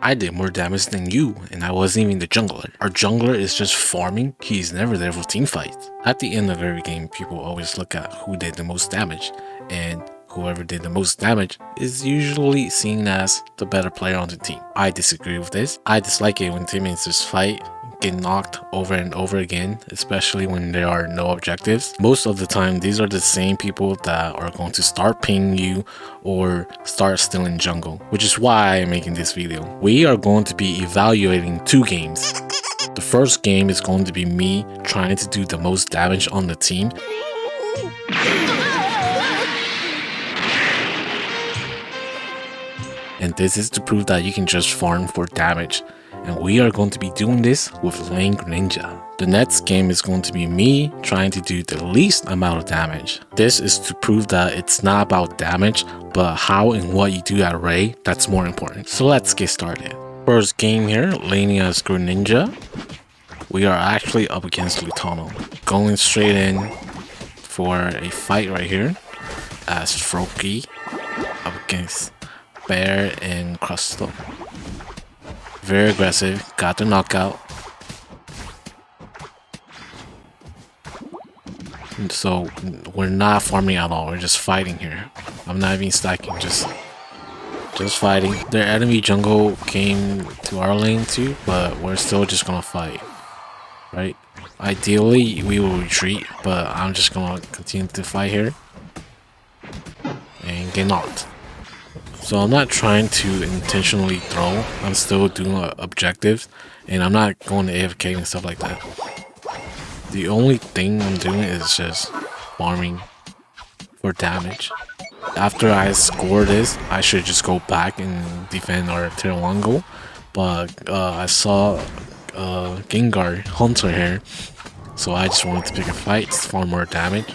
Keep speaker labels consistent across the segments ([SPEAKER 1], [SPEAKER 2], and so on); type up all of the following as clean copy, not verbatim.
[SPEAKER 1] I did more damage than you, and I wasn't even the jungler. Our jungler is just farming, he's never there for team fights. At the end of every game, people always look at who did the most damage, and whoever did the most damage is usually seen as the better player on the team. I disagree with this. I dislike it when teammates just fight, get knocked over and over again, especially when there are no objectives. Most of the time, these are the same people that are going to start pinging you or start stealing jungle, which is why I'm making this video. We are going to be evaluating 2 games. The first game is going to be me trying to do the most damage on the team. And this is to prove that you can just farm for damage. And we are going to be doing this with Lane Greninja. The next game is going to be me trying to do the least amount of damage. This is to prove that it's not about damage, but how and what you do at Ray that's more important. So let's get started. First game here, laning as Greninja. We are actually up against Lutano. Going straight in for a fight right here as Froakie up against Bear and Crustle. Very aggressive, got the knockout. So we're not farming at all, we're just fighting here. I'm not even stacking, just fighting. Their enemy jungle came to our lane too, but we're still just gonna fight, right? Ideally, we will retreat, but I'm just gonna continue to fight here and get knocked. So I'm not trying to intentionally throw, I'm still doing objectives, and I'm not going to AFK and stuff like that. The only thing I'm doing is just farming for damage. After I score this, I should just go back and defend our tier 1 goal, but I saw Gengar Hunter here, so I just wanted to pick a fight to farm more damage.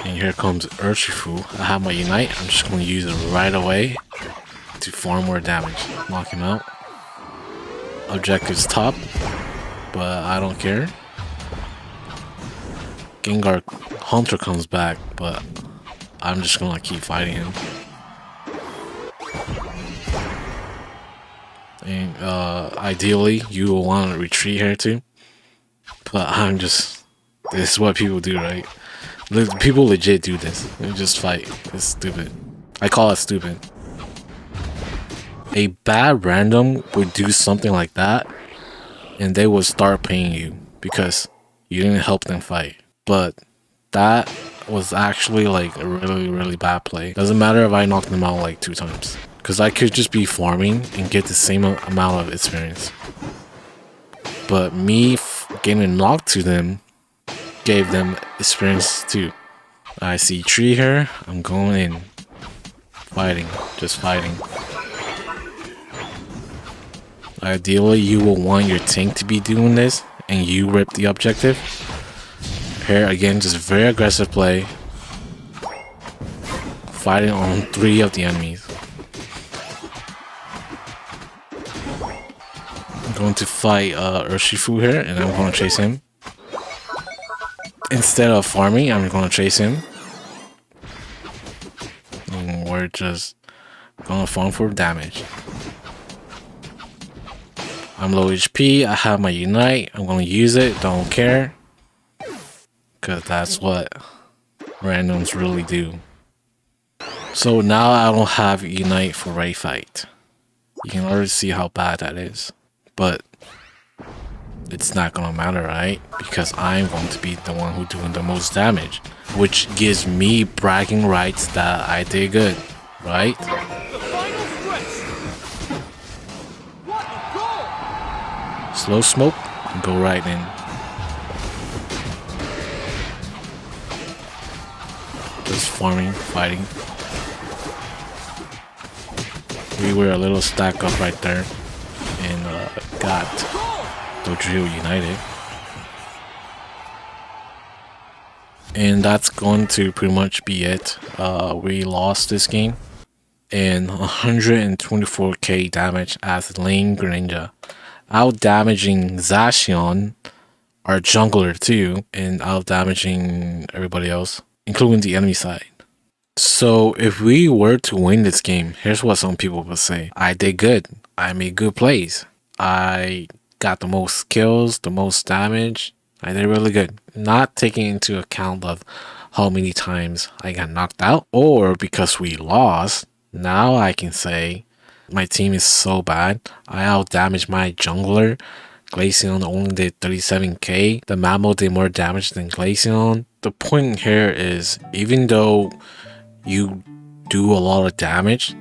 [SPEAKER 1] And here comes Urshifu. I have my Unite. I'm just going to use it right away to farm more damage. Knock him out. Objective's top, but I don't care. Gengar Hunter comes back, but I'm just going to keep fighting him. And ideally, you will want to retreat here too. But I'm just... This is what people do, right? People legit do this. They just fight. It's stupid. I call it stupid. A bad random would do something like that, and they would start paying you because you didn't help them fight. But that was actually like a really bad play. Doesn't matter if I knocked them out like 2 times, because I could just be farming and get the same amount of experience. But me getting knocked to them gave them experience too. I see tree here. I'm going in. Fighting. Just fighting. Ideally, you will want your tank to be doing this and you rip the objective. Here again, just very aggressive play. Fighting on 3 of the enemies. I'm going to fight Urshifu here, and I'm going to chase him. Instead of farming, I'm going to chase him. And we're just going to farm for damage. I'm low HP, I have my Unite, I'm going to use it, don't care. Because that's what randoms really do. So now I don't have Unite for Ray fight. You can already see how bad that is. But it's not gonna matter, right? Because I'm going to be the one who's doing the most damage, which gives me bragging rights that I did good, right? Slow smoke and go right in. Just farming, fighting. We were a little stack up right there and got Dodrio United. And that's going to pretty much be it. We lost this game. And 124k damage as Lane Greninja. Out damaging Zacian, our jungler too, and out damaging everybody else, including the enemy side. So if we were to win this game, here's what some people would say. I did good. I made good plays. I got the most kills, the most damage. I did really good. Not taking into account of how many times I got knocked out or because we lost. Now I can say my team is so bad. I out damaged my jungler. Glaceon only did 37k. The Mammal did more damage than Glaceon. The point here is, even though you do a lot of damage,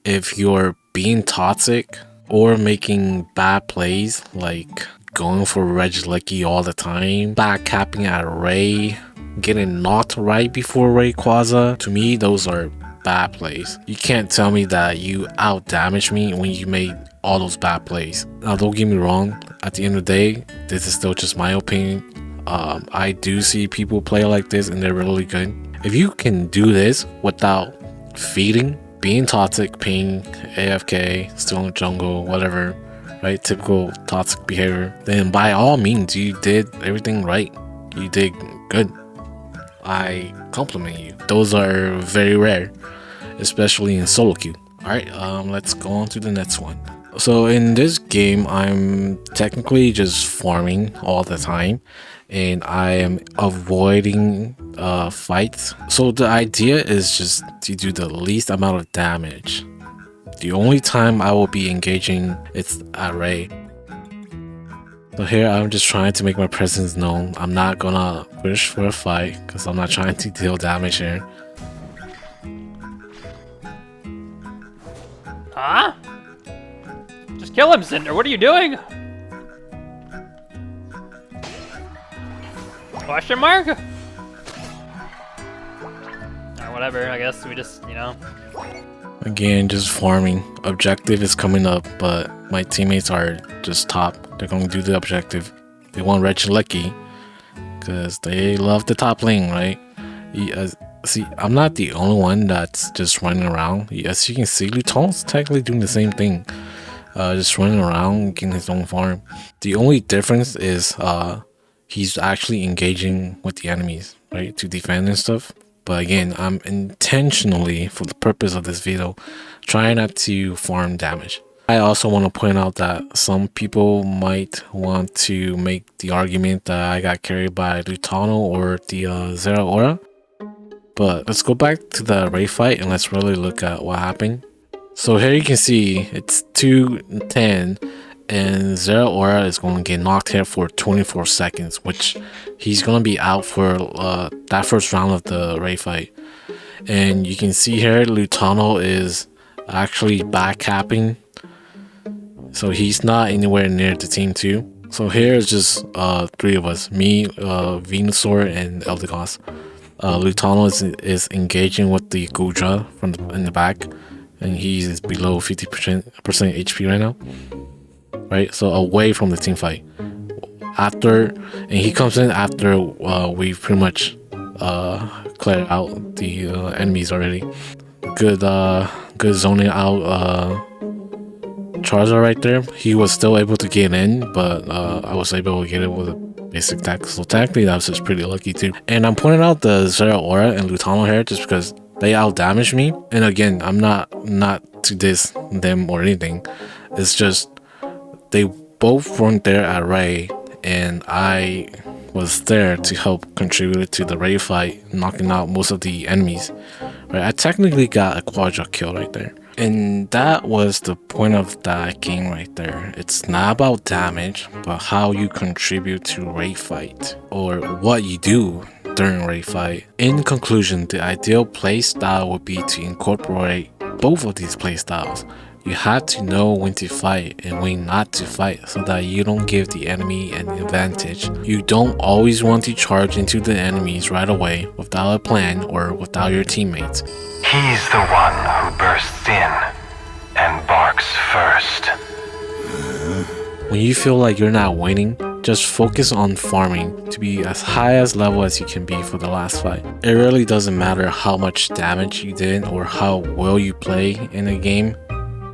[SPEAKER 1] if you're being toxic or making bad plays, like going for Regieleki all the time, back capping at Ray, getting knocked right before Rayquaza, to me those are bad plays. You can't tell me that you out damaged me when you made all those bad plays. Now don't get me wrong, at the end of the day, this is still just my opinion. I do see people play like this and they're really good. If you can do this without feeding, being toxic, ping, AFK, still in the jungle, whatever, right? Typical toxic behavior, then by all means, you did everything right. You did good. I compliment you. Those are very rare, especially in solo queue. Alright, let's go on to the next one. So in this game, I'm technically just farming all the time, and I am avoiding fights. So the idea is just to do the least amount of damage. The only time I will be engaging is at Ray. So here I'm just trying to make my presence known. I'm not gonna push for a fight because I'm not trying to deal damage here.
[SPEAKER 2] Huh? Just kill him, Cinder. What are you doing? Question mark? Whatever, I guess we just, you know.
[SPEAKER 1] Again, just farming. Objective is coming up, but my teammates are just top. They're going to do the objective. They want Regieleki because they love the top lane, right? See, I'm not the only one that's just running around. As you can see, Luton's technically doing the same thing. Just running around, getting his own farm. The only difference is he's actually engaging with the enemies, right? To defend and stuff. But again, I'm intentionally, for the purpose of this video, trying not to farm damage. I also want to point out that some people might want to make the argument that I got carried by Lutano or the Zero Aura. But let's go back to the Ray fight and let's really look at what happened. So here you can see it's 2-10 and Zero Aura is going to get knocked here for 24 seconds, which he's going to be out for that first round of the Ray fight. And you can see here Lutano is actually back capping, so he's not anywhere near the team 2. So here is just 3 of us, me, Venusaur, and Eldegoss. Lutano is engaging with the Gudra from in the back, and he is below 50% HP right now. Right, so away from the team fight. And he comes in after we've pretty much cleared out the enemies already. Good zoning out Charizard right there. He was still able to get in, but I was able to get it with a basic attack. So technically that was just pretty lucky too. And I'm pointing out the Zero Aura and Lutano here just because they out damaged me. And again, I'm not to diss them or anything. It's just they both weren't there at Ray, and I was there to help contribute to the Ray fight, knocking out most of the enemies. Right, I technically got a quadra kill right there. And that was the point of that game right there. It's not about damage, but how you contribute to Ray fight, or what you do during Ray fight. In conclusion, the ideal playstyle would be to incorporate both of these playstyles. You have to know when to fight and when not to fight so that you don't give the enemy an advantage. You don't always want to charge into the enemies right away without a plan or without your teammates.
[SPEAKER 3] He's the one who bursts in and barks first.
[SPEAKER 1] When you feel like you're not winning, just focus on farming to be as high as level as you can be for the last fight. It really doesn't matter how much damage you did or how well you play in a game,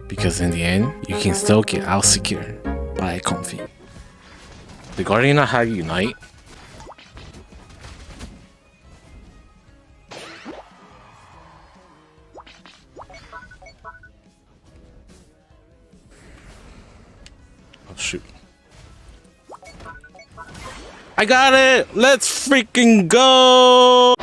[SPEAKER 1] because in the end, you can still get out-secured by a Comfy. The Guardian of Hag Unite. shoot. I got it! Let's freaking go!